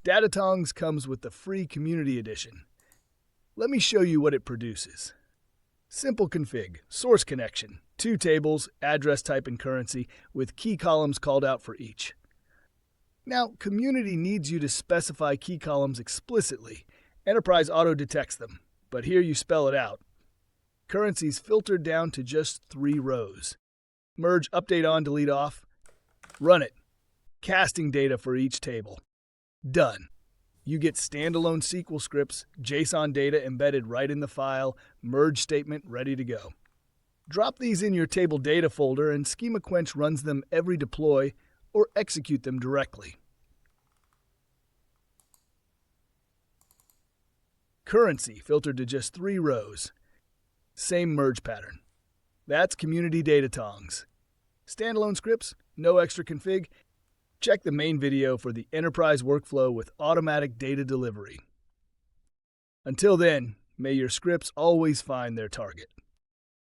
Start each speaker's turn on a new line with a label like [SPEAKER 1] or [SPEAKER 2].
[SPEAKER 1] DataTongs comes with the free Community Edition. Let me show you what it produces. Simple config, source connection, 2 tables, address type and currency, with key columns called out for each. Now, Community needs you to specify key columns explicitly. Enterprise auto-detects them, but here you spell it out. Currencies filtered down to just 3 rows. Merge update on, delete off. Run it. Casting data for each table. Done. You get standalone SQL scripts, JSON data embedded right in the file, merge statement ready to go. Drop these in your table data folder and SchemaQuench runs them every deploy or execute them directly. Currency filtered to just 3 rows. Same merge pattern. That's Community DataTongs. Standalone scripts, no extra config. Check the main video for the enterprise workflow with automatic data delivery. Until then, may your scripts always find their target.